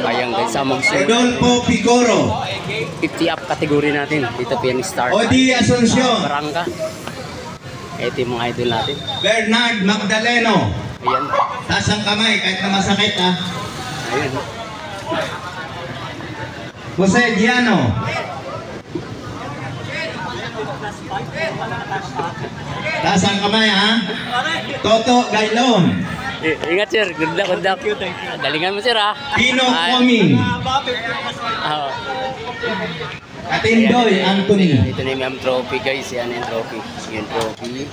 Ayan guys, sa Magsul. Rodolfo Picoro. 50 up category natin. Dito po yung start. Odi Asuncion. Barangka. Ito yung mga idol natin. Bernard Magdaleno. Ayan. Taas ang kamay kahit na masakit ha. Ayan. Jose Giano. Taas ang kamay ha. Toto Gailon. Ingat sir, good luck. Galingan mo sir ha. Pino Coming. Katindoy Anthony. Ito na yung trophy guys. Yan yung trophy. Yung trophy.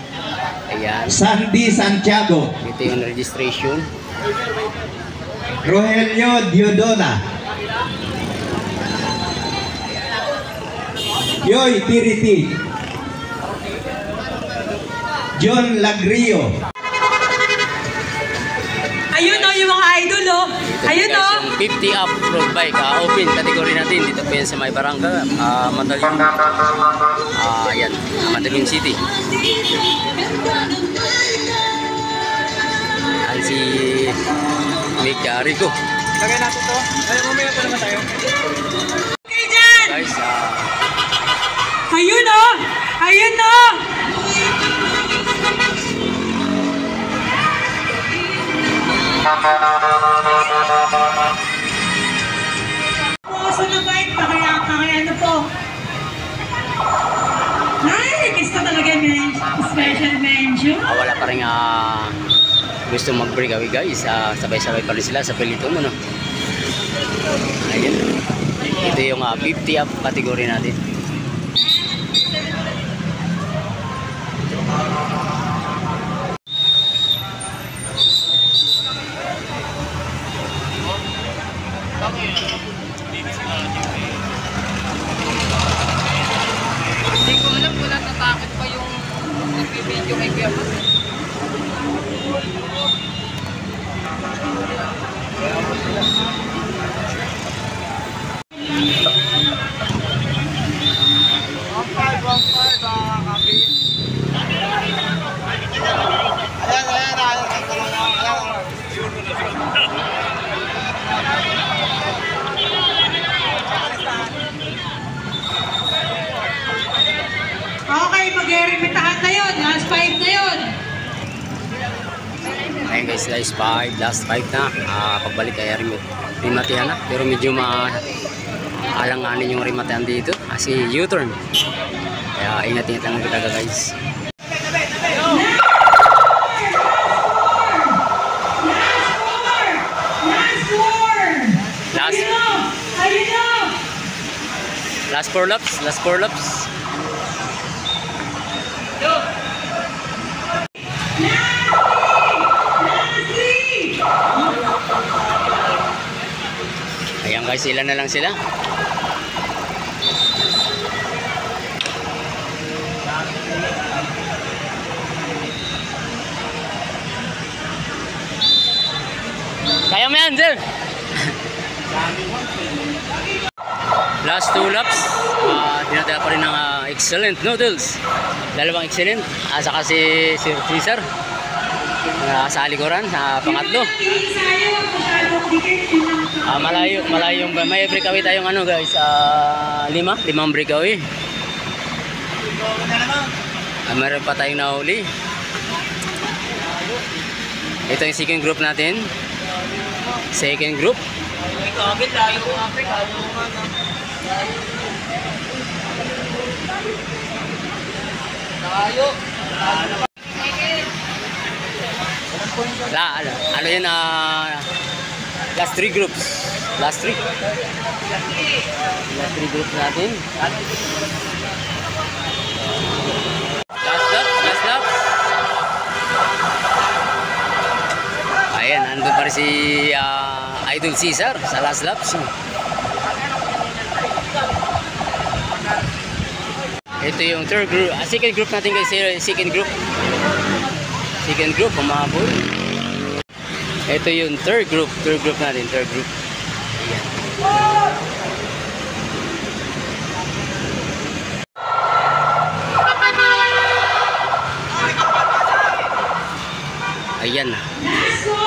Ayan. Sandy Santiago. Ito yung registration. Rogelio Diodona. Yoy Tiriti. John Lagrio. Ayun o, yung mga idol o. Ayun o. Yung 50 up road bike, open category natin. Dito po yan sa may barangka, Mandaluyong. Ayan, Mandaluyong City. Ayan si Mick Rico. Lagay natin to. Ay, mamaya pa naman tayo. Okay dyan. Guys, Ayun o. Ayun o. Puso na bike, kaya ano po. Ay, gusto talaga special mention. wala pa rin gusto mag-breakaway guys. Sabay-sabay pa rin sila sa pelito mo, no? Ayan. Ito yung 50 up category natin. Hindi ko alam kung natatakot pa yung nag-video kay Kuya Pat. Okay, mag-remitahan na yun. Last 5 na yun. Ayan guys, last 5 na. Pagbalik kaya rimatihan na. Pero medyo alanganin yung rimatihan dito. Kasi U-turn. Kaya ingat-ingat lang kita guys. Last 4 laps. Ayan guys, ilan na lang sila. Kaya mo yan, sir. Last 2 laps, dinadala pa rin ng excellent noodles. Dalawang excellent, saka si Sir Cesar sa likuran, pangatlo. Malayong may breakaway tayong ano guys, 5 breakaway. Meron pa tayong nahuli. Ito yung second group natin. Second group. Ano yun, last 3 groups. Last 3 groups natin. Last lap. Ayan, nandun pa rin si Idol Cesar sa last laps. Ito yung third group, second group natin guys, second group kumabol. Ito yung third group natin, third group. Ayan. Ayan.